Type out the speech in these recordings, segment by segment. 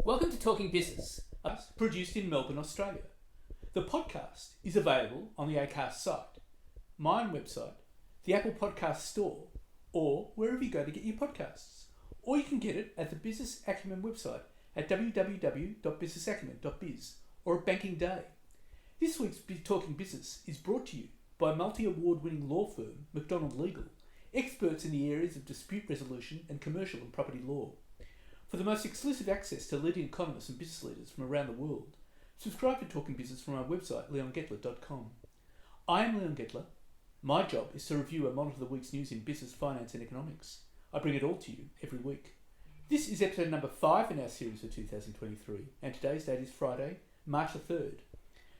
Welcome to Talking Business, produced in Melbourne, Australia. The podcast is available on the Acast site, my own website, the Apple Podcast Store, or wherever you go to get your podcasts. Or you can get it at the Business Acumen website at www.businessacumen.biz or at Banking Day. This week's Talking Business is brought to you by multi-award-winning law firm McDonald Legal, experts in the areas of dispute resolution and commercial and property law. For the most exclusive access to leading economists and business leaders from around the world, subscribe to Talking Business from our website, leongettler.com. I am Leon Gettler. My job is to review and monitor the week's news in business, finance and economics. I bring it all to you every week. This is episode number 5 in our series for 2023, and today's date is Friday, March the 3rd.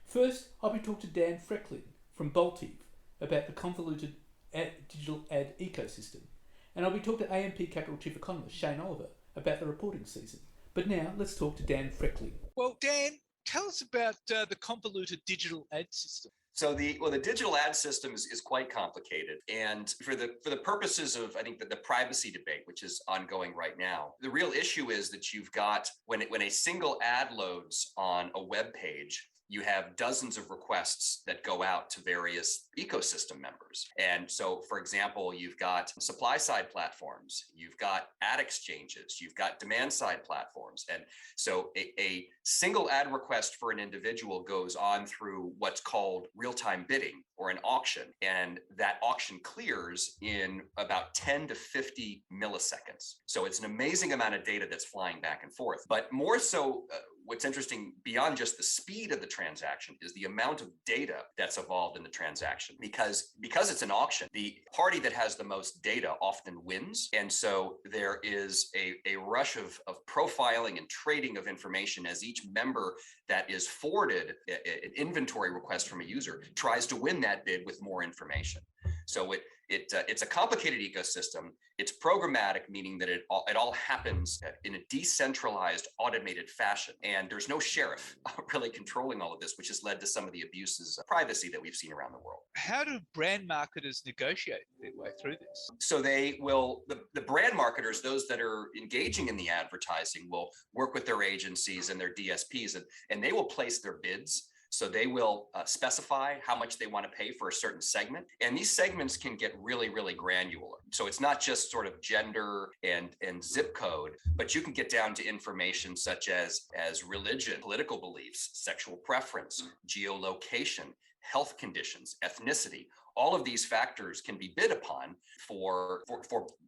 First, I'll be talking to Dan Frechtling from Boltive about the convoluted digital ad ecosystem, and I'll be talking to AMP Capital Chief Economist Shane Oliver about the reporting season. But now, let's talk to Dan Frechtling. Well, Dan, tell us about the convoluted digital ad system. So the digital ad system is quite complicated, and for the purposes of, I think, the privacy debate, which is ongoing right now, the real issue is that you've got when a single ad loads on a web page, you have dozens of requests that go out to various ecosystem members. And so, for example, you've got supply side platforms, you've got ad exchanges, you've got demand side platforms. And so a single ad request for an individual goes on through what's called real-time bidding or an auction. And that auction clears in about 10 to 50 milliseconds. So it's an amazing amount of data that's flying back and forth. But more so, what's interesting beyond just the speed of the transaction is the amount of data that's involved in the transaction. Because it's an auction, the party that has the most data often wins. And so there is a rush of profiling and trading of information as each member that is forwarded an inventory request from a user tries to win that bid with more information. So it's a complicated ecosystem. It's programmatic, meaning that it all happens in a decentralized, automated fashion. And there's no sheriff really controlling all of this, which has led to some of the abuses of privacy that we've seen around the world. How do brand marketers negotiate their way through this? So they will, the brand marketers, those that are engaging in the advertising, will work with their agencies and their DSPs, and they will place their bids. So they will specify how much they want to pay for a certain segment. And these segments can get really, really granular. So it's not just sort of gender and zip code, but you can get down to information such as religion, political beliefs, sexual preference, geolocation, health conditions, ethnicity. All of these factors can be bid upon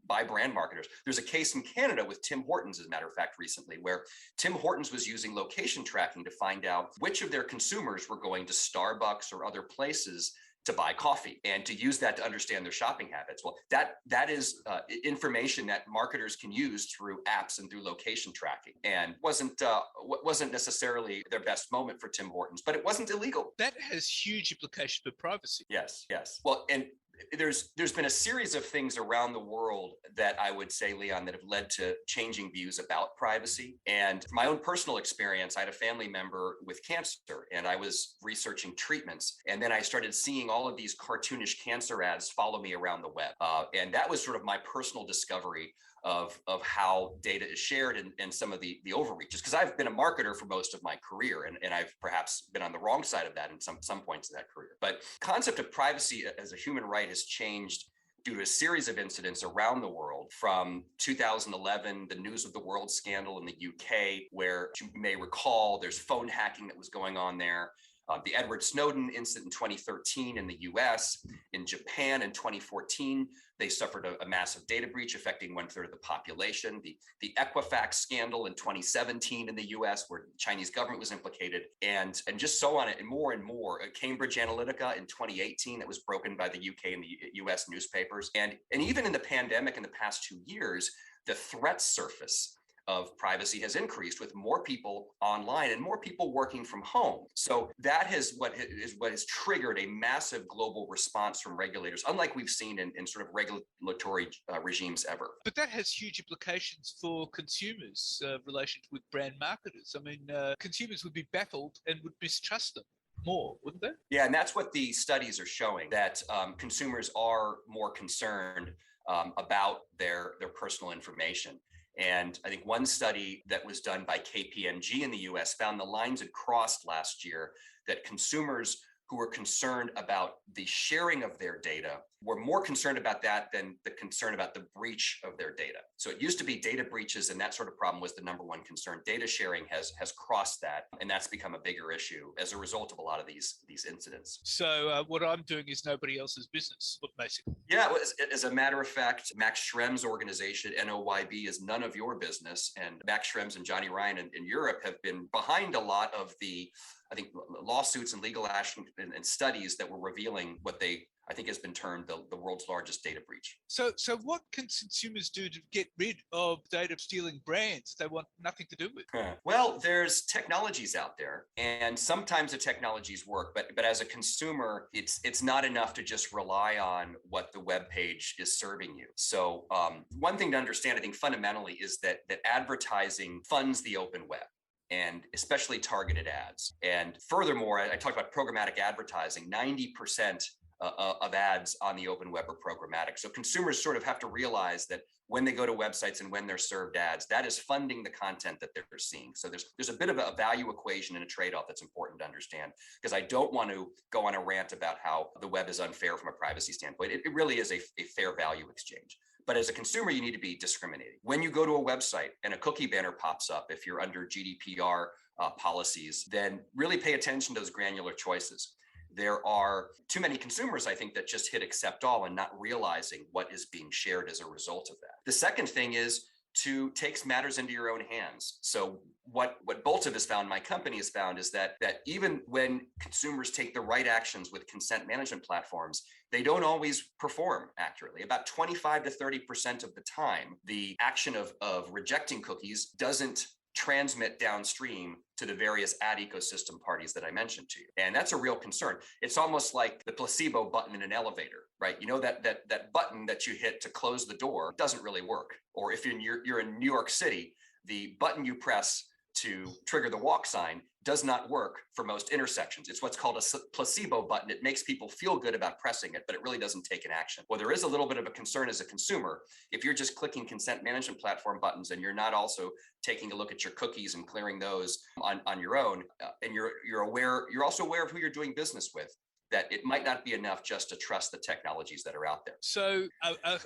by brand marketers. There's a case in Canada with Tim Hortons, as a matter of fact, recently, where Tim Hortons was using location tracking to find out which of their consumers were going to Starbucks or other places to buy coffee, and to use that to understand their shopping habits. Well, that is information that marketers can use through apps and through location tracking, and wasn't necessarily their best moment for Tim Hortons, but it wasn't illegal. That has huge implications for privacy. Yes. Well, and there's been a series of things around the world that I would say, Leon, that have led to changing views about privacy. And from my own personal experience, I had a family member with cancer, and I was researching treatments. And then I started seeing all of these cartoonish cancer ads follow me around the web. And that was sort of my personal discovery of how data is shared and some of the overreaches, because I've been a marketer for most of my career, and I've perhaps been on the wrong side of that in some points of that career. But concept of privacy as a human right has changed due to a series of incidents around the world, from 2011, the News of the World scandal in the UK, where you may recall there's phone hacking that was going on there. The Edward Snowden incident in 2013 in the US. In Japan in 2014, they suffered a massive data breach affecting 1/3 of the population. The Equifax scandal in 2017 in the US, where the Chinese government was implicated, and just so on, and more. Cambridge Analytica in 2018 that was broken by the UK and the US newspapers. And even in the pandemic in the past 2 years, the threat surface of privacy has increased with more people online and more people working from home. So that is what has triggered a massive global response from regulators, unlike we've seen in sort of regulatory regimes ever. But that has huge implications for consumers' relation with brand marketers. I mean, consumers would be baffled and would mistrust them more, wouldn't they? Yeah, and that's what the studies are showing, that consumers are more concerned about their personal information. And I think one study that was done by KPMG in the US found the lines had crossed last year, that consumers who were concerned about the sharing of their data were more concerned about that than the concern about the breach of their data. So it used to be data breaches and that sort of problem was the number one concern. Data sharing has crossed that, and that's become a bigger issue as a result of a lot of these incidents. So what I'm doing is nobody else's business, basically. Yeah, as a matter of fact, Max Schrems' organization, NOYB, is none of your business. And Max Schrems and Johnny Ryan in Europe have been behind a lot of the, I think, lawsuits and legal action and studies that were revealing what they, I think, has been termed the world's largest data breach. So what can consumers do to get rid of data stealing brands they want nothing to do with? Well, there's technologies out there, and sometimes the technologies work, but as a consumer, it's not enough to just rely on what the web page is serving you. So one thing to understand, I think, fundamentally, is that advertising funds the open web, and especially targeted ads. And furthermore, I talked about programmatic advertising. 90% of ads on the open web are programmatic. So consumers sort of have to realize that when they go to websites and when they're served ads, that is funding the content that they're seeing. So there's a bit of a value equation and a trade-off that's important to understand, because I don't want to go on a rant about how the web is unfair from a privacy standpoint. It really is a fair value exchange. But as a consumer, you need to be discriminating. When you go to a website and a cookie banner pops up, if you're under GDPR policies, then really pay attention to those granular choices. There are too many consumers, I think, that just hit accept all and not realizing what is being shared as a result of that. The second thing is to take matters into your own hands. So what Boltive has found, my company has found, is that even when consumers take the right actions with consent management platforms, they don't always perform accurately. About 25 to 30% of the time, the action of rejecting cookies doesn't transmit downstream to the various ad ecosystem parties that I mentioned to you. And that's a real concern. It's almost like the placebo button in an elevator, right? You know, that button that you hit to close the door doesn't really work. Or if you're in New York City, the button you press to trigger the walk sign does not work for most intersections. It's what's called a placebo button. It makes people feel good about pressing it, but it really doesn't take an action. Well, there is a little bit of a concern as a consumer if you're just clicking consent management platform buttons and you're not also taking a look at your cookies and clearing those on your own, and you're also aware of who you're doing business with, that it might not be enough just to trust the technologies that are out there. So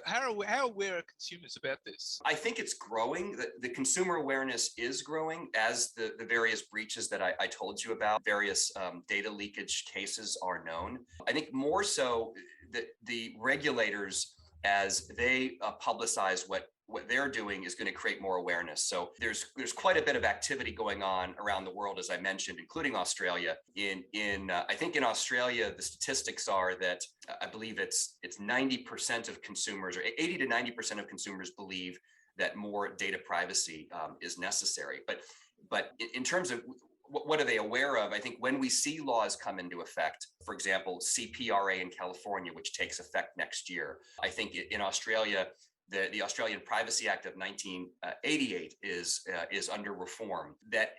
how aware are consumers about this? I think it's growing. The consumer awareness is growing as the various breaches that I told you about, various data leakage cases are known. I think more so that the regulators, as they publicize what they're doing, is going to create more awareness. So there's quite a bit of activity going on around the world, as I mentioned, including Australia. I think in Australia, the statistics are that I believe it's 90% of consumers, or 80 to 90% of consumers, believe that more data privacy is necessary. But in terms of what are they aware of? I think when we see laws come into effect, for example, CPRA in California, which takes effect next year, I think in Australia, the Australian Privacy Act of 1988 is under reform. That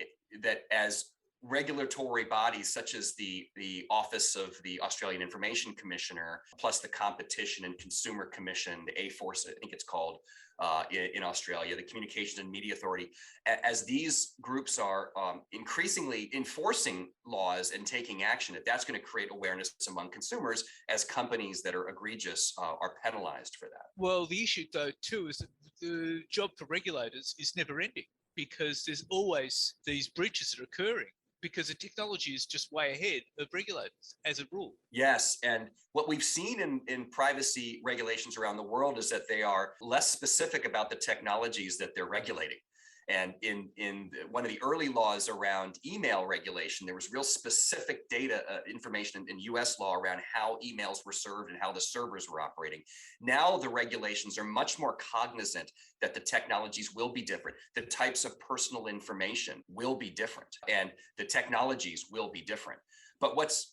as regulatory bodies such as the Office of the Australian Information Commissioner, plus the Competition and Consumer Commission, the AFORCE, I think it's called, in Australia, the Communications and Media Authority, as these groups are increasingly enforcing laws and taking action, that's going to create awareness among consumers as companies that are egregious are penalized for that. Well, the issue, though, too, is that the job for regulators is never ending, because there's always these breaches that are occurring, because the technology is just way ahead of regulators as a rule. Yes, and what we've seen in privacy regulations around the world is that they are less specific about the technologies that they're regulating. And in one of the early laws around email regulation, there was real specific data information in US law around how emails were served and how the servers were operating. Now the regulations are much more cognizant that the technologies will be different. The types of personal information will be different, and the technologies will be different. But what's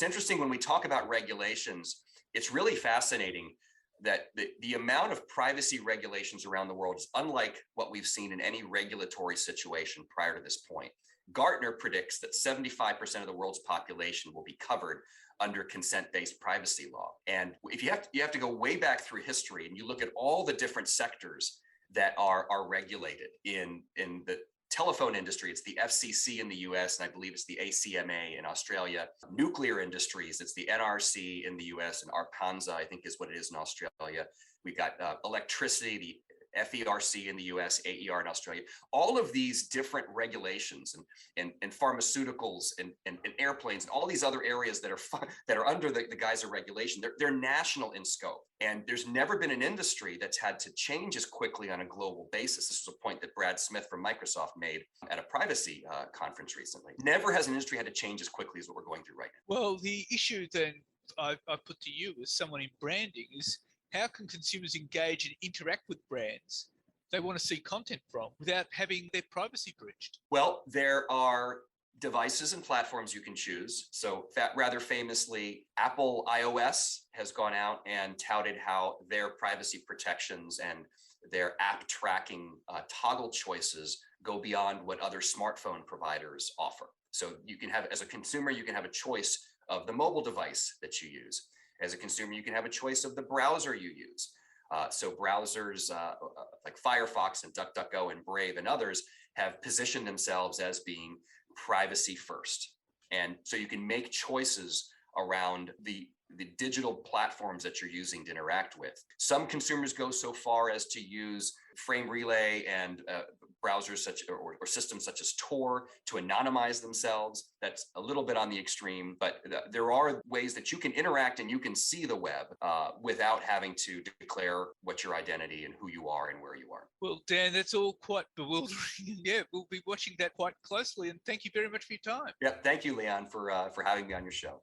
interesting when we talk about regulations, it's really fascinating that the amount of privacy regulations around the world is unlike what we've seen in any regulatory situation prior to this point. Gartner predicts that 75% of the world's population will be covered under consent-based privacy law. And if you have to go way back through history and you look at all the different sectors that are regulated. In the telephone industry, it's the FCC in the US, and I believe it's the ACMA in Australia. Nuclear industries, it's the NRC in the US, and ARCANSA, I think is what it is in Australia. We've got electricity, the FERC in the US, AER in Australia. All of these different regulations and pharmaceuticals and airplanes and all these other areas that are under the guise of regulation, they're national in scope. And there's never been an industry that's had to change as quickly on a global basis. This was a point that Brad Smith from Microsoft made at a privacy conference recently. Never has an industry had to change as quickly as what we're going through right now. Well, the issue then I put to you as someone in branding is, how can consumers engage and interact with brands they want to see content from without having their privacy breached? Well, there are devices and platforms you can choose. So rather famously, Apple iOS has gone out and touted how their privacy protections and their app tracking toggle choices go beyond what other smartphone providers offer. So you can have, as a consumer, you can have a choice of the mobile device that you use. As a consumer, you can have a choice of the browser you use. So browsers like Firefox and DuckDuckGo and Brave and others have positioned themselves as being privacy first. And so you can make choices around the digital platforms that you're using to interact with. Some consumers go so far as to use frame relay and browsers such or systems such as Tor to anonymize themselves. That's a little bit on the extreme, but there are ways that you can interact and you can see the web without having to declare what your identity and who you are and where you are. Well, Dan, that's all quite bewildering. Yeah, we'll be watching that quite closely. And thank you very much for your time. Yeah, thank you, Leon, for having me on your show.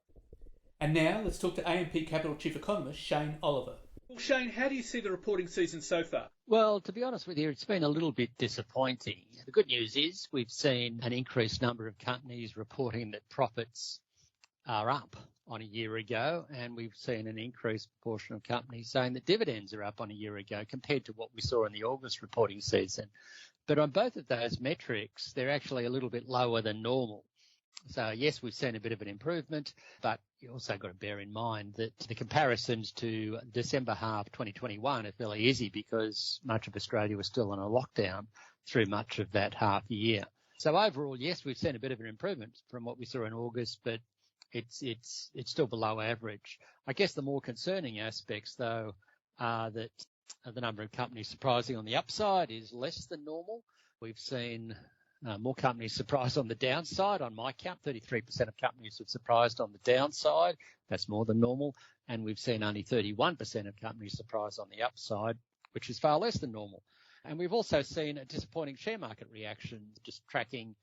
And now let's talk to AMP Capital Chief Economist Shane Oliver. Well, Shane, how do you see the reporting season so far? Well, to be honest with you, it's been a little bit disappointing. The good news is we've seen an increased number of companies reporting that profits are up on a year ago, and we've seen an increased proportion of companies saying that dividends are up on a year ago compared to what we saw in the August reporting season. But on both of those metrics, they're actually a little bit lower than normal. So, yes, we've seen a bit of an improvement, but you also got to bear in mind that the comparisons to December half 2021 are fairly easy because much of Australia was still on a lockdown through much of that half year. So overall, yes, we've seen a bit of an improvement from what we saw in August, but it's still below average. I guess the more concerning aspects, though, are that the number of companies surprising on the upside is less than normal. We've seen more companies surprised on the downside. On my count, 33% of companies have surprised on the downside. That's more than normal. And we've seen only 31% of companies surprised on the upside, which is far less than normal. And we've also seen a disappointing share market reaction, just tracking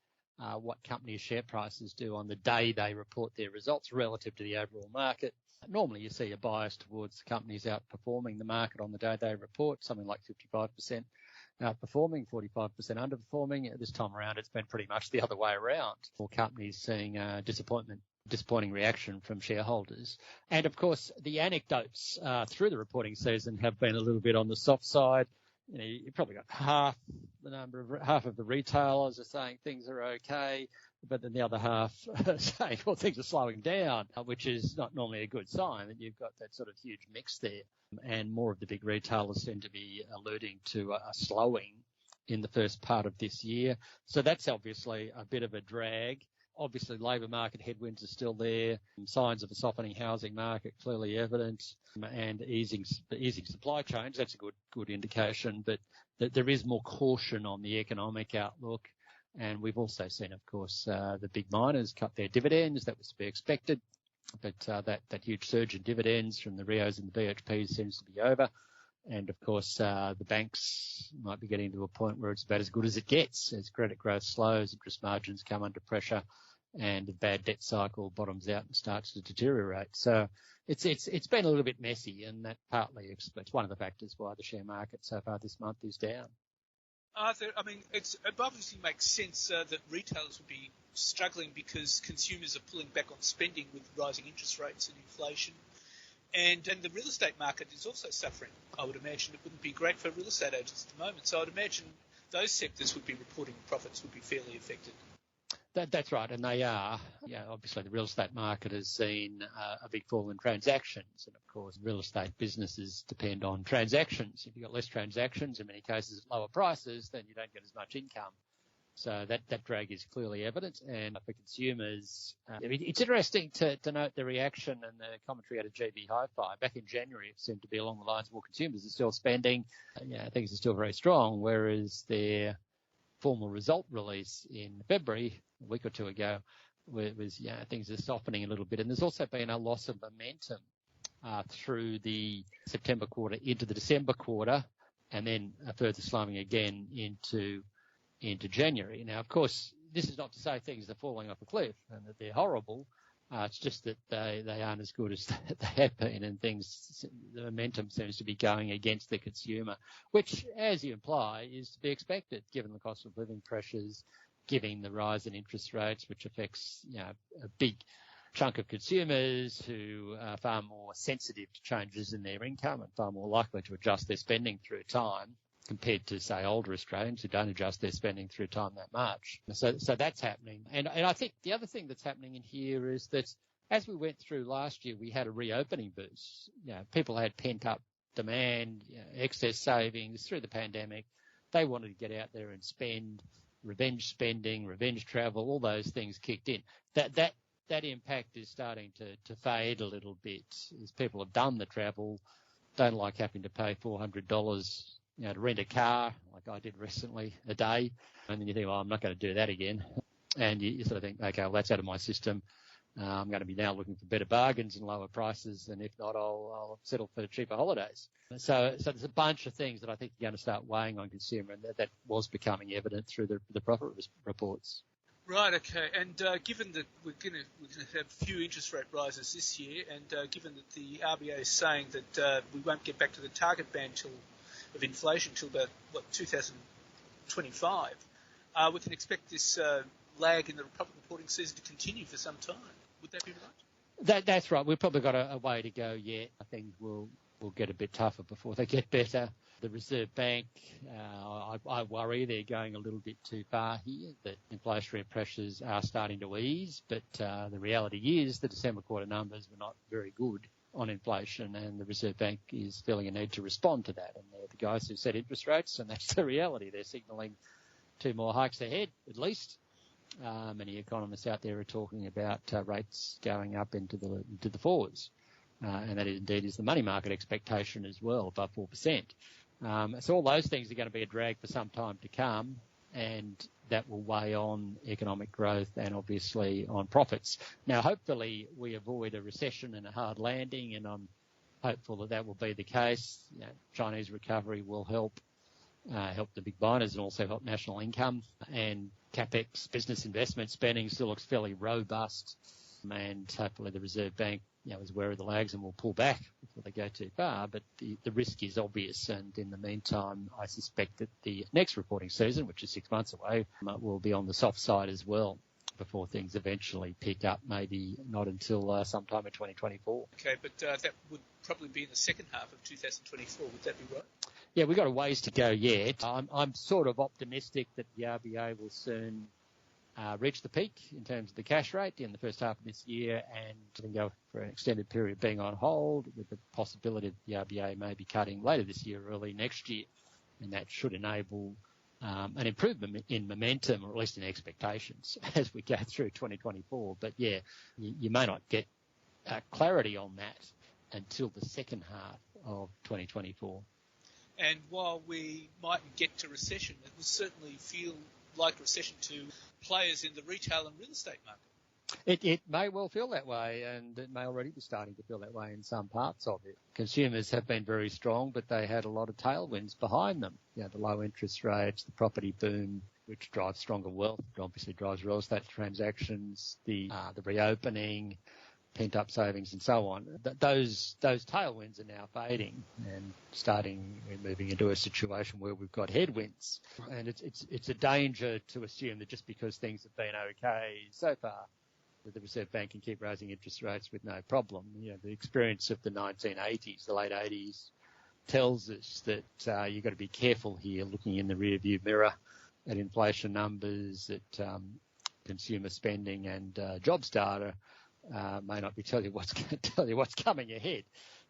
what companies' share prices do on the day they report their results relative to the overall market. Normally, you see a bias towards companies outperforming the market on the day they report, something like 55% outperforming, 45% underperforming. This time around, it's been pretty much the other way around. For companies seeing disappointing reaction from shareholders. And of course, the anecdotes through the reporting season have been a little bit on the soft side. You know, you've probably got half of the retailers are saying things are okay, but then the other half are saying, well, things are slowing down, which is not normally a good sign that you've got that sort of huge mix there. And more of the big retailers seem to be alluding to a slowing in the first part of this year. So that's obviously a bit of a drag. Obviously, labour market headwinds are still there. Signs of a softening housing market clearly evident, and easing supply chains. That's a good indication. But there is more caution on the economic outlook. And we've also seen, of course, the big miners cut their dividends. That was to be expected. But that huge surge in dividends from the Rios and the BHPs seems to be over. And, of course, the banks might be getting to a point where it's about as good as it gets as credit growth slows, interest margins come under pressure, and the bad debt cycle bottoms out and starts to deteriorate. So it's been a little bit messy, and that partly explains one of the factors why the share market so far this month is down. Arthur, I mean, it obviously makes sense that retailers would be struggling because consumers are pulling back on spending with rising interest rates and inflation. And the real estate market is also suffering. I would imagine it wouldn't be great for real estate agents at the moment. So I'd imagine those sectors would be reporting profits would be fairly affected. That's right, and they are. Obviously the real estate market has seen a big fall in transactions, and of course real estate businesses depend on transactions. If you've got less transactions, in many cases at lower prices, then you don't get as much income. So that drag is clearly evident, and for consumers, it's interesting to note the reaction and the commentary out of GB Hi-Fi. Back in January, it seemed to be along the lines of, well, consumers are still spending, things are still very strong, whereas their formal result release in February, a week or two ago, was things are softening a little bit. And there's also been a loss of momentum through the September quarter into the December quarter, and then a further slowing again into January. Now, of course, this is not to say things are falling off a cliff and that they're horrible. It's just that they aren't as good as they have been, and the momentum seems to be going against the consumer, which, as you imply, is to be expected given the cost of living pressures, given the rise in interest rates, which affects a big chunk of consumers who are far more sensitive to changes in their income and far more likely to adjust their spending through time, compared to, say, older Australians who don't adjust their spending through time that much. So that's happening. And I think the other thing that's happening in here is that as we went through last year, we had a reopening boost. People had pent-up demand, excess savings through the pandemic. They wanted to get out there and spend, revenge spending, revenge travel, all those things kicked in. That impact is starting to fade a little bit as people have done the travel, don't like having to pay $400 to rent a car, like I did recently, a day. And then you think, well, I'm not going to do that again. And you sort of think, okay, well, that's out of my system. I'm going to be now looking for better bargains and lower prices. And if not, I'll settle for cheaper holidays. So there's a bunch of things that I think are going to start weighing on consumer, and that was becoming evident through the profit reports. Right, okay. And given that we're going to have few interest rate rises this year, and given that the RBA is saying that we won't get back to the target band of inflation till about 2025, we can expect this lag in the profit reporting season to continue for some time. Would that be right? That's right. We've probably got a way to go yet. I think we'll get a bit tougher before they get better. The Reserve Bank, I worry they're going a little bit too far here, that inflationary pressures are starting to ease, but the reality is the December quarter numbers were not very good on inflation, and the Reserve Bank is feeling a need to respond to that. And they're the guys who set interest rates, and that's the reality. They're signalling 2 more hikes ahead, at least. Many economists out there are talking about rates going up into the fours, and that indeed is the money market expectation as well, above 4%. So all those things are going to be a drag for some time to come, and that will weigh on economic growth and obviously on profits. Now, hopefully we avoid a recession and a hard landing, and I'm hopeful that will be the case. Chinese recovery will help the big miners and also help national income, and CapEx business investment spending still looks fairly robust, and hopefully the Reserve Bank is aware of the lags and will pull back before they go too far. But the risk is obvious, and in the meantime, I suspect that the next reporting season, which is 6 months away, will be on the soft side as well before things eventually pick up, maybe not until sometime in 2024. Okay, but that would probably be in the second half of 2024. Would that be right? Yeah, we've got a ways to go yet. I'm sort of optimistic that the RBA will soon reach the peak in terms of the cash rate in the first half of this year, and then go for an extended period being on hold, with the possibility that the RBA may be cutting later this year, early next year, and that should enable an improvement in momentum, or at least in expectations, as we go through 2024. But yeah, you may not get clarity on that until the second half of 2024. And while we mightn't get to recession, it will certainly feel like recession to players in the retail and real estate market. It may well feel that way, and it may already be starting to feel that way in some parts of it. Consumers have been very strong, but they had a lot of tailwinds behind them. The low interest rates, the property boom, which drives stronger wealth, obviously drives real estate transactions, the reopening, pent-up savings and so on. Those tailwinds are now fading and moving into a situation where we've got headwinds. And it's a danger to assume that just because things have been okay so far, that the Reserve Bank can keep raising interest rates with no problem. The experience of the 1980s, the late 80s, tells us that you've got to be careful here, looking in the rearview mirror at inflation numbers, at consumer spending and jobs data may not be tell you what's coming ahead.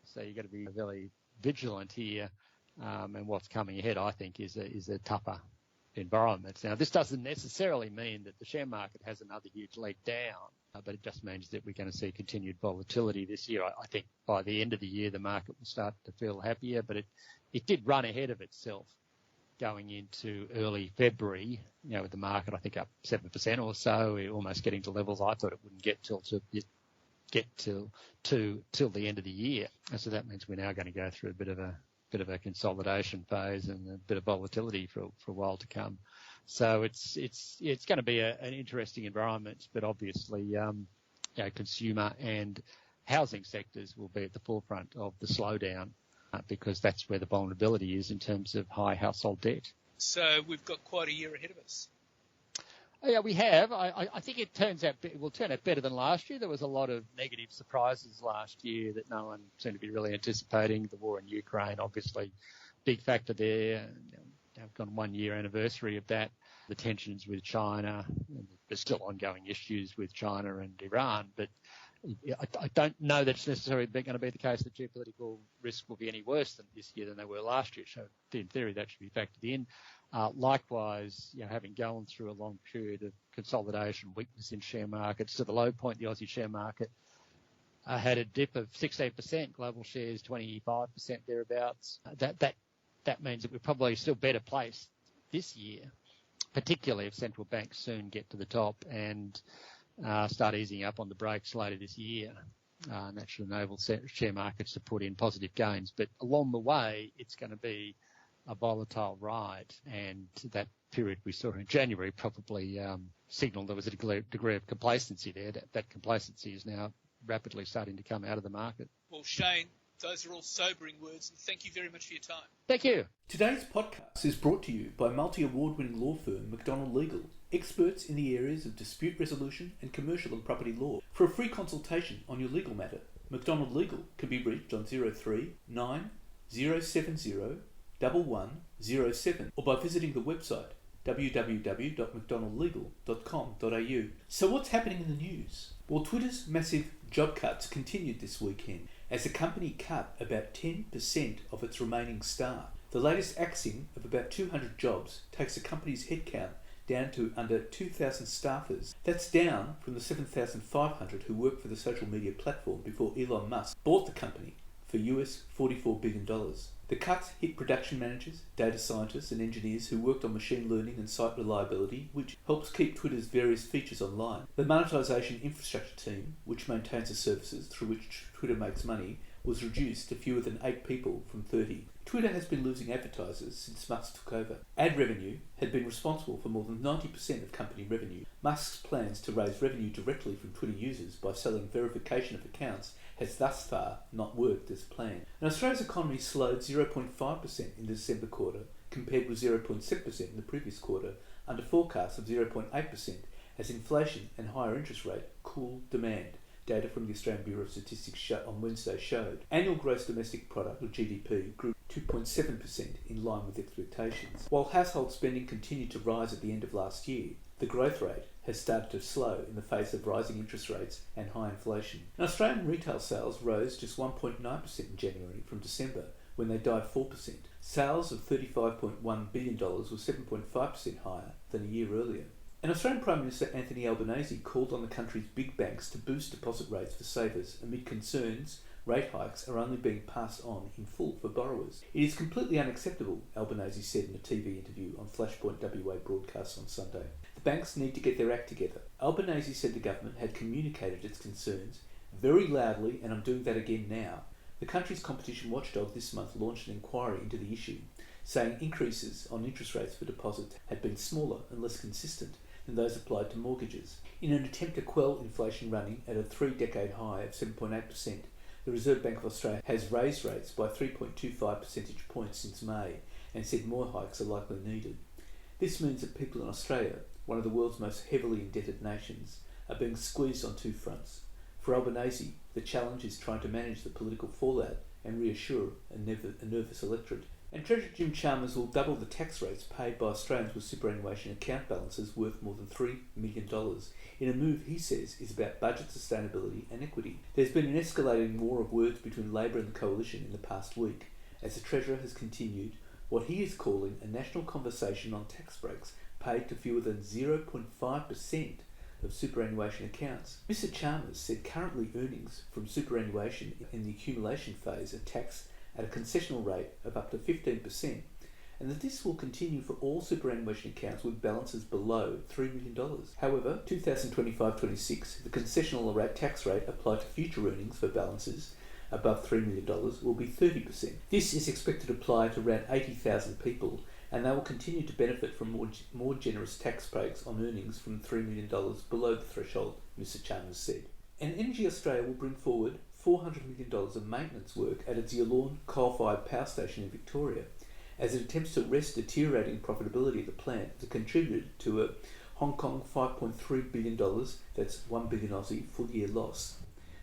So you've got to be very vigilant here. And what's coming ahead, I think, is a tougher environment. Now, this doesn't necessarily mean that the share market has another huge leg down, but it just means that we're going to see continued volatility this year. I think by the end of the year, the market will start to feel happier, but it did run ahead of itself going into early February, with the market, I think, up 7% or so. We're almost getting to levels I thought it wouldn't get till the end of the year. And so that means we're now going to go through a bit of a consolidation phase and a bit of volatility for a while to come. So it's going to be an interesting environment, but obviously, consumer and housing sectors will be at the forefront of the slowdown because that's where the vulnerability is in terms of high household debt. So we've got quite a year ahead of us. Yeah, we have. I think it will turn out better than last year. There was a lot of negative surprises last year that no one seemed to be really anticipating. The war in Ukraine, obviously, big factor there. They've gone 1 year anniversary of that. The tensions with China, and there's still ongoing issues with China and Iran, but I don't know that it's necessarily going to be the case that geopolitical risk will be any worse than this year than they were last year. So in theory, that should be factored in. Likewise, having gone through a long period of consolidation, weakness in share markets, to the low point, the Aussie share market had a dip of 16%, global shares 25% thereabouts. That means that we're probably still better placed this year, particularly if central banks soon get to the top and start easing up on the brakes later this year. And that should enable share markets to put in positive gains. But along the way, it's going to be a volatile ride, and that period we saw in January probably signalled there was a degree of complacency there. That complacency is now rapidly starting to come out of the market. Well, Shane, those are all sobering words, and thank you very much for your time. Thank you. Today's podcast is brought to you by multi-award-winning law firm McDonald Legal, experts in the areas of dispute resolution and commercial and property law. For a free consultation on your legal matter, McDonald Legal can be reached on 03 9 070 1107 or by visiting the website www.mcdonaldlegal.com.au. So what's happening in the news? Well, Twitter's massive job cuts continued this weekend as the company cut about 10% of its remaining staff. The latest axing of about 200 jobs takes the company's headcount down to under 2,000 staffers. That's down from the 7,500 who worked for the social media platform before Elon Musk bought the company for US $44 billion. The cuts hit production managers, data scientists and engineers who worked on machine learning and site reliability, which helps keep Twitter's various features online. The monetization infrastructure team, which maintains the services through which Twitter makes money, was reduced to fewer than 8 people from 30. Twitter has been losing advertisers since Musk took over. Ad revenue had been responsible for more than 90% of company revenue. Musk's plans to raise revenue directly from Twitter users by selling verification of accounts has thus far not worked as planned. And Australia's economy slowed 0.5% in the December quarter, compared with 0.7% in the previous quarter, under forecasts of 0.8%, as inflation and higher interest rate cooled demand. Data from the Australian Bureau of Statistics on Wednesday showed annual gross domestic product, or GDP, grew 2.7% in line with expectations. While household spending continued to rise at the end of last year, the growth rate has started to slow in the face of rising interest rates and high inflation. And Australian retail sales rose just 1.9% in January from December, when they died 4%. Sales of $35.1 billion were 7.5% higher than a year earlier. And Australian Prime Minister Anthony Albanese called on the country's big banks to boost deposit rates for savers amid concerns rate hikes are only being passed on in full for borrowers. It is completely unacceptable, Albanese said in a TV interview on Flashpoint WA broadcast on Sunday. The banks need to get their act together. Albanese said the government had communicated its concerns very loudly, and I'm doing that again now. The country's competition watchdog this month launched an inquiry into the issue, saying increases on interest rates for deposits had been smaller and less consistent than those applied to mortgages. In an attempt to quell inflation running at a 3-decade high of 7.8%, the Reserve Bank of Australia has raised rates by 3.25 percentage points since May and said more hikes are likely needed. This means that people in Australia, one of the world's most heavily indebted nations, are being squeezed on two fronts. For Albanese, the challenge is trying to manage the political fallout and reassure a nervous electorate. And Treasurer Jim Chalmers will double the tax rates paid by Australians with superannuation account balances worth more than $3 million, in a move he says is about budget sustainability and equity. There's been an escalating war of words between Labor and the Coalition in the past week, as the Treasurer has continued what he is calling a national conversation on tax breaks paid to fewer than 0.5% of superannuation accounts. Mr Chalmers said currently earnings from superannuation in the accumulation phase are taxed at a concessional rate of up to 15%, and that this will continue for all superannuation accounts with balances below $3 million. However, 2025-26, the concessional rate tax rate applied to future earnings for balances above $3 million will be 30%. This is expected to apply to around 80,000 people, and they will continue to benefit from more generous tax breaks on earnings from $3 million below the threshold, Mr Chalmers said. And Energy Australia will bring forward $400 million of maintenance work at its Yallourn coal-fired power station in Victoria, as it attempts to arrest deteriorating profitability of the plant that contributed to a Hong Kong $5.3 billion, that's 1 billion Aussie, full-year loss.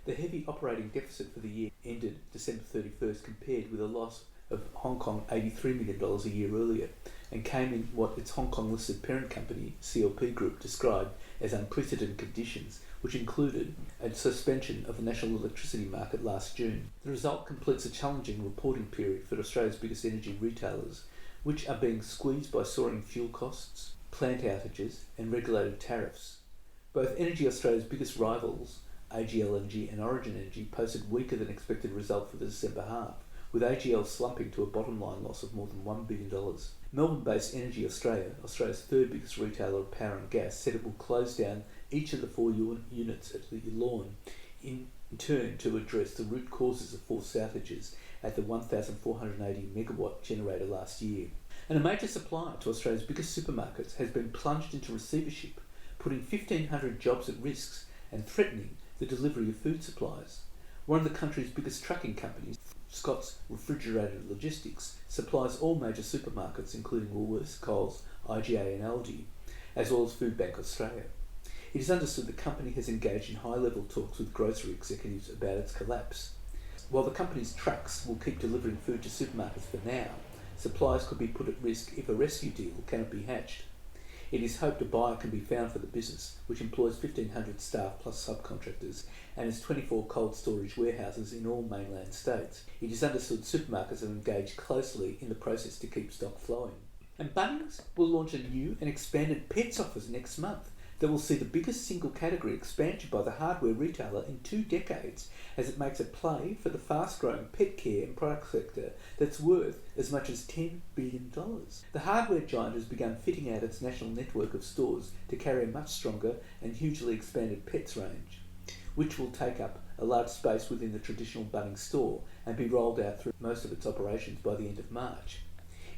The heavy operating deficit for the year ended December 31st compared with a loss of Hong Kong $83 million a year earlier, and came in what its Hong Kong listed parent company, CLP Group, described as unprecedented conditions, which included a suspension of the national electricity market last June. The result completes a challenging reporting period for Australia's biggest energy retailers, which are being squeezed by soaring fuel costs, plant outages and regulated tariffs. Both Energy Australia's biggest rivals, AGL Energy and Origin Energy, posted weaker than expected result for the December half, with AGL slumping to a bottom line loss of more than $1 billion. Melbourne-based Energy Australia, Australia's third biggest retailer of power and gas, said it will close down each of the 4 units at the Yallourn in turn to address the root causes of forced outages at the 1,480 megawatt generator last year. And a major supplier to Australia's biggest supermarkets has been plunged into receivership, putting 1,500 jobs at risk and threatening the delivery of food supplies. One of the country's biggest trucking companies, Scott's Refrigerated Logistics, supplies all major supermarkets including Woolworths, Coles, IGA and Aldi, as well as Foodbank Australia. It is understood the company has engaged in high-level talks with grocery executives about its collapse. While the company's trucks will keep delivering food to supermarkets for now, supplies could be put at risk if a rescue deal cannot be hatched. It is hoped a buyer can be found for the business, which employs 1,500 staff plus subcontractors and has 24 cold storage warehouses in all mainland states. It is understood supermarkets have engaged closely in the process to keep stock flowing. And Bunnings will launch a new and expanded pets offers next month that will see the biggest single category expansion by the hardware retailer in 2 decades, as it makes a play for the fast-growing pet care and product sector that's worth as much as $10 billion. The hardware giant has begun fitting out its national network of stores to carry a much stronger and hugely expanded pets range, which will take up a large space within the traditional Bunnings store and be rolled out through most of its operations by the end of March.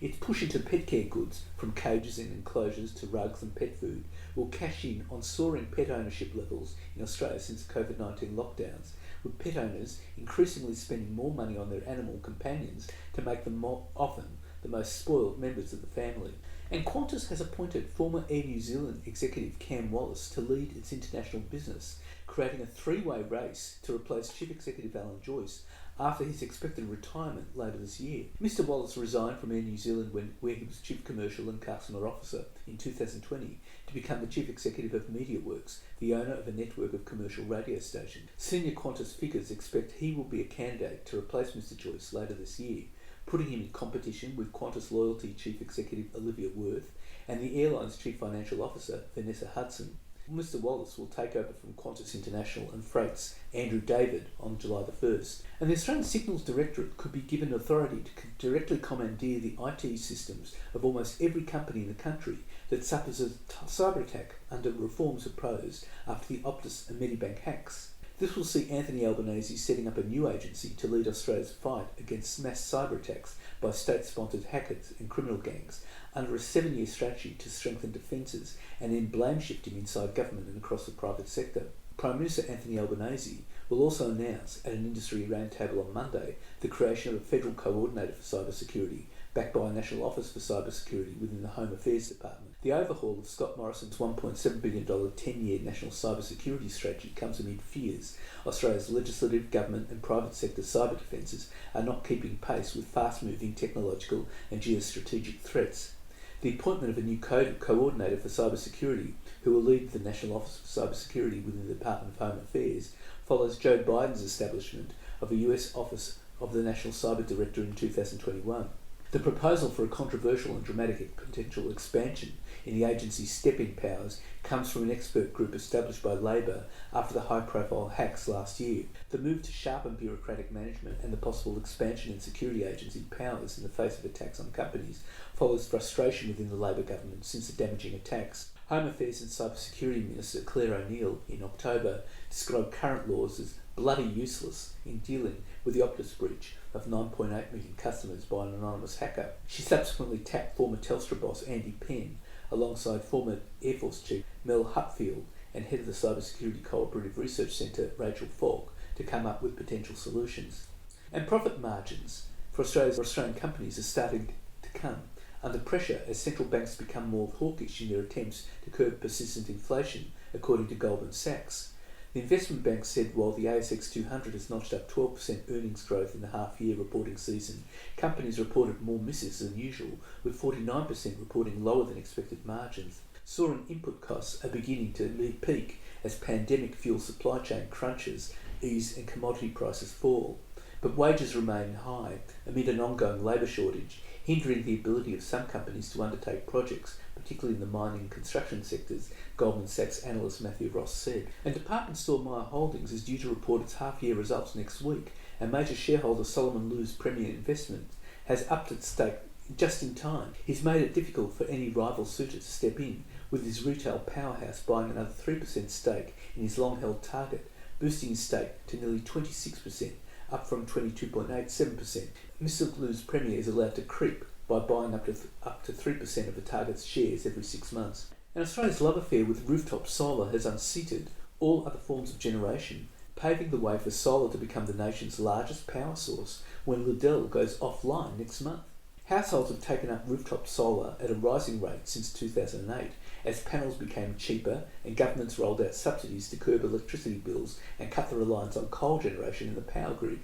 Its push into pet care goods, from cages and enclosures to rugs and pet food, will cash in on soaring pet ownership levels in Australia since COVID-19 lockdowns, with pet owners increasingly spending more money on their animal companions to make them more often the most spoiled members of the family. And Qantas has appointed former Air New Zealand executive Cam Wallace to lead its international business, creating a 3-way race to replace Chief Executive Alan Joyce after his expected retirement later this year. Mr Wallace resigned from Air New Zealand where he was Chief Commercial and Customer Officer in 2020 to become the Chief Executive of MediaWorks, the owner of a network of commercial radio stations. Senior Qantas figures expect he will be a candidate to replace Mr Joyce later this year, putting him in competition with Qantas Loyalty Chief Executive Olivia Wirth and the airline's Chief Financial Officer Vanessa Hudson. Mr Wallace will take over from Qantas International and Freight's Andrew David on July the 1st. And the Australian Signals Directorate could be given authority to directly commandeer the IT systems of almost every company in the country that suffers a cyber attack under reforms proposed after the Optus and Medibank hacks. This will see Anthony Albanese setting up a new agency to lead Australia's fight against mass cyber attacks by state-sponsored hackers and criminal gangs, under a 7-year strategy to strengthen defences and end blame shifting inside government and across the private sector. Prime Minister Anthony Albanese will also announce at an industry roundtable on Monday the creation of a federal coordinator for cyber security, backed by a National Office for Cyber Security within the Home Affairs Department. The overhaul of Scott Morrison's $1.7 billion 10-year national cybersecurity strategy comes amid fears Australia's legislative, government and private sector cyber defences are not keeping pace with fast-moving technological and geostrategic threats. The appointment of a new coordinator for cybersecurity, who will lead the National Office for Cybersecurity within the Department of Home Affairs, follows Joe Biden's establishment of a US Office of the National Cyber Director in 2021. The proposal for a controversial and dramatic potential expansion in the agency's stepping powers comes from an expert group established by Labor after the high-profile hacks last year. The move to sharpen bureaucratic management and the possible expansion in security agency powers in the face of attacks on companies follows frustration within the Labor government since the damaging attacks. Home Affairs and Cybersecurity Minister Claire O'Neill in October described current laws as bloody useless in dealing with the Optus breach of 9.8 million customers by an anonymous hacker. She subsequently tapped former Telstra boss Andy Penn alongside former Air Force Chief Mel Hupfield and head of the Cybersecurity Cooperative Research Centre Rachel Falk to come up with potential solutions. And profit margins for Australian companies are starting to come under pressure as central banks become more hawkish in their attempts to curb persistent inflation, according to Goldman Sachs. The investment bank said while the ASX 200 has notched up 12% earnings growth in the half-year reporting season, companies reported more misses than usual, with 49% reporting lower than expected margins. Soaring input costs are beginning to peak as pandemic-fueled supply chain crunches ease and commodity prices fall. But wages remain high amid an ongoing labour shortage, hindering the ability of some companies to undertake projects, particularly in the mining and construction sectors, Goldman Sachs analyst Matthew Ross said. And department store Myer Holdings is due to report its half-year results next week, and major shareholder Solomon Lew's Premier Investment has upped its stake just in time. He's made it difficult for any rival suitor to step in, with his retail powerhouse buying another 3% stake in his long-held target, boosting his stake to nearly 26%, up from 22.87%. Mr. Lew's Premier is allowed to creep by buying up to 3% of the target's shares every 6 months. And Australia's love affair with rooftop solar has unseated all other forms of generation, paving the way for solar to become the nation's largest power source when Liddell goes offline next month. Households have taken up rooftop solar at a rising rate since 2008 as panels became cheaper and governments rolled out subsidies to curb electricity bills and cut the reliance on coal generation in the power grid.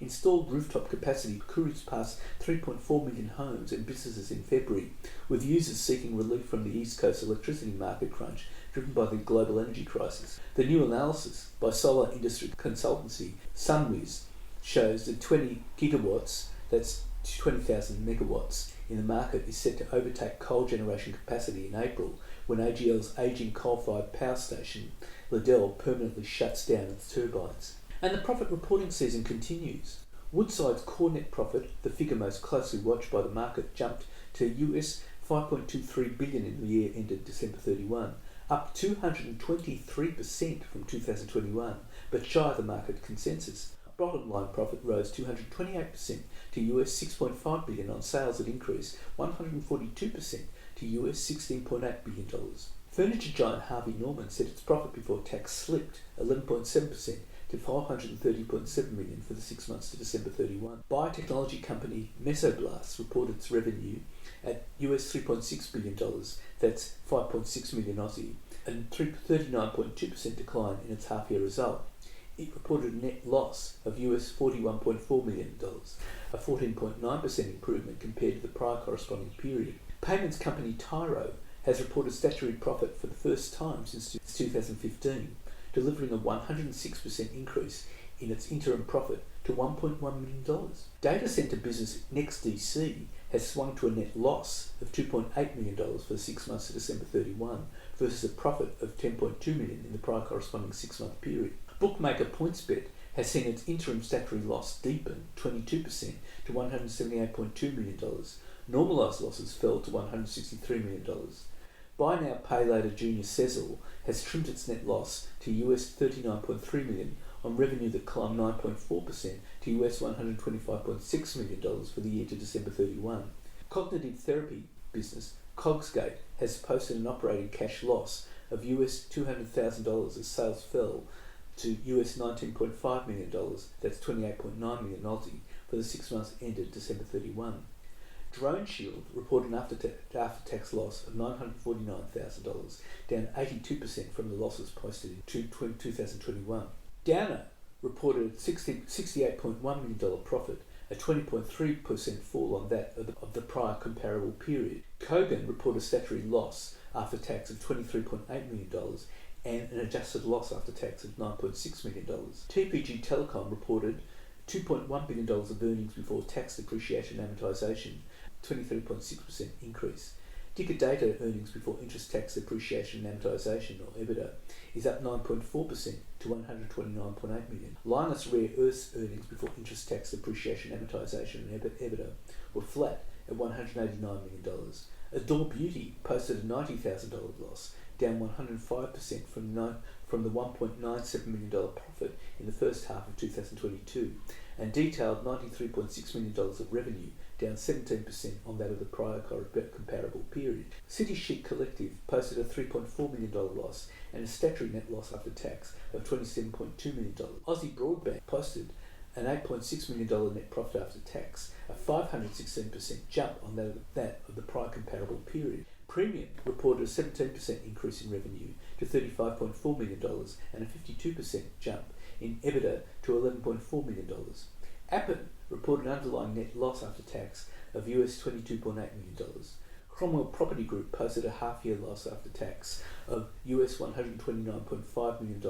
Installed rooftop capacity cruised past 3.4 million homes and businesses in February, with users seeking relief from the East Coast electricity market crunch driven by the global energy crisis. The new analysis by solar industry consultancy SunWiz shows that 20 gigawatts, that's 20,000 megawatts, in the market is set to overtake coal generation capacity in April when AGL's ageing coal-fired power station, Liddell, permanently shuts down its turbines. And the profit reporting season continues. Woodside's core net profit, the figure most closely watched by the market, jumped to US $5.23 billion in the year ended December 31, up 223% from 2021, but shy of the market consensus. Bottom line profit rose 228% to US $6.5 billion on sales that increased 142% to US $16.8 billion. Furniture giant Harvey Norman said its profit before tax slipped 11.7% to $530.7 million for the 6 months to December 31. Biotechnology company Mesoblast reported its revenue at US $3.6 billion, that's 5.6 million Aussie, and 39.2% decline in its half-year result. It reported a net loss of US $41.4 million, a 14.9% improvement compared to the prior corresponding period. Payments company Tyro has reported statutory profit for the first time since 2015, delivering a 106% increase in its interim profit to $1.1 million. Data centre business NextDC has swung to a net loss of $2.8 million for the 6 months to December 31 versus a profit of $10.2 million in the prior corresponding 6-month period. Bookmaker PointsBet has seen its interim statutory loss deepen 22% to $178.2 million. Normalised losses fell to $163 million. Buy Now Pay Later junior Sezzle has trimmed its net loss to US $39.3 million on revenue that climbed 9.4% to US $125.6 million for the year to December 31. Cognitive therapy business Cogsgate has posted an operating cash loss of US $200,000 as sales fell to US $19.5 million, that's 28.9 million Aussie, for the 6 months ended December 31. Drone Shield reported an after-tax loss of $949,000, down 82% from the losses posted in 2021. Downer reported a $68.1 million profit, a 20.3% fall on that of the prior comparable period. Kogan reported a statutory loss after tax of $23.8 million and an adjusted loss after tax of $9.6 million. TPG Telecom reported $2.1 billion of earnings before tax, depreciation and amortisation, 23.6% increase. Dicker Data earnings before interest, tax, depreciation and amortisation, or EBITDA, is up 9.4% to $129.8 million. Linus Rare Earth's earnings before interest, tax, depreciation, amortisation and EBITDA were flat at $189 million. Adore Beauty posted a $90,000 loss, down 105% from the $1.97 million profit in the first half of 2022, and detailed $93.6 million of revenue, down 17% on that of the prior comparable period. City Chic Collective posted a $3.4 million loss and a statutory net loss after tax of $27.2 million. Aussie Broadband posted an $8.6 million net profit after tax, a 516% jump on that of the prior comparable period. Premium reported a 17% increase in revenue to $35.4 million and a 52% jump in EBITDA to $11.4 million. Appen reported an underlying net loss after tax of $22.8 million. Cromwell Property Group posted a half-year loss after tax of $129.5 million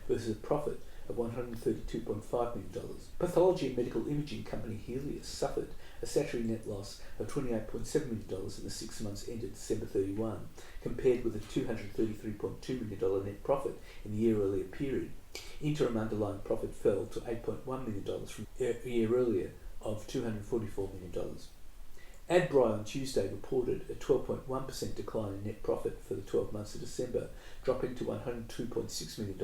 versus a profit of $132.5 million. Pathology and medical imaging company Helios suffered a statutory net loss of $28.7 million in the 6 months ended December 31, compared with a $233.2 million net profit in the year earlier period. Interim underlying profit fell to $8.1 million from a year earlier of $244 million. Adbri on Tuesday reported a 12.1% decline in net profit for the 12 months of December, dropping to $102.6 million.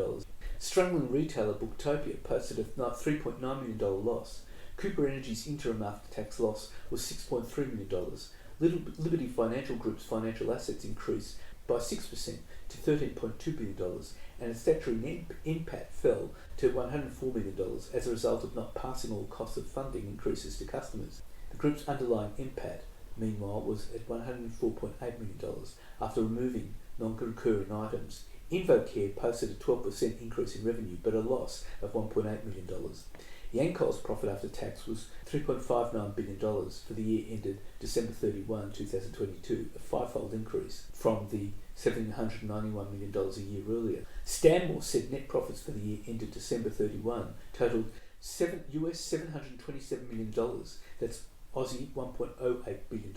Struggling retailer Booktopia posted a $3.9 million loss. Cooper Energy's interim after-tax loss was $6.3 million. Liberty Financial Group's financial assets increased by 6% to $13.2 billion, and its statutory NPAT fell to $104 million as a result of not passing all cost of funding increases to customers. The group's underlying NPAT, meanwhile, was at $104.8 million after removing non-recurring items. InvoCare posted a 12% increase in revenue, but a loss of $1.8 million. Yancoal's profit after tax was $3.59 billion for the year ended December 31, 2022, a fivefold increase from the $791 million a year earlier. Stanmore said net profits for the year ended December 31 totaled $727 million. That's Aussie $1.08 billion,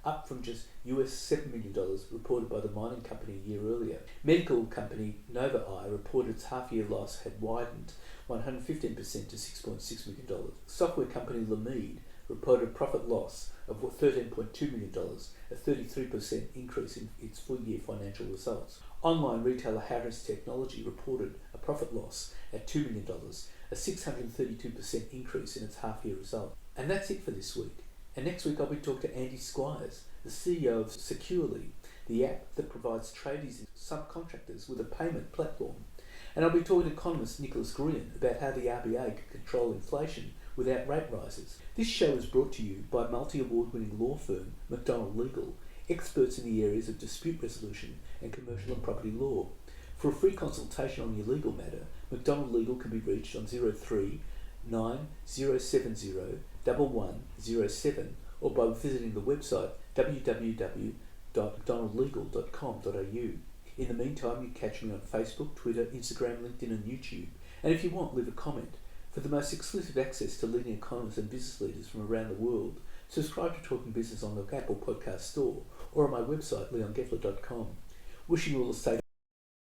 up from just $7 million reported by the mining company a year earlier. Medical company Nova Eye reported its half-year loss had widened 115% to $6.6 million. Software company Lamede reported a profit loss of $13.2 million, a 33% increase in its full-year financial results. Online retailer Harris Technology reported a profit loss at $2 million, a 632% increase in its half-year result. And that's it for this week. And next week I'll be talking to Andy Squires, the CEO of Securely, the app that provides tradies and subcontractors with a payment platform. And I'll be talking to economist Nicholas Green about how the RBA can control inflation without rate rises. This show is brought to you by multi-award-winning law firm McDonald Legal, experts in the areas of dispute resolution and commercial and property law. For a free consultation on your legal matter, McDonald Legal can be reached on 03 9070 1107 or by visiting the website www.mcdonaldlegal.com.au. In the meantime, you catch me on Facebook, Twitter, Instagram, LinkedIn and YouTube. And if you want, leave a comment. For the most exclusive access to leading economists and business leaders from around the world, subscribe to Talking Business on the Apple Podcast Store or on my website, leongettler.com. Wishing you all a safe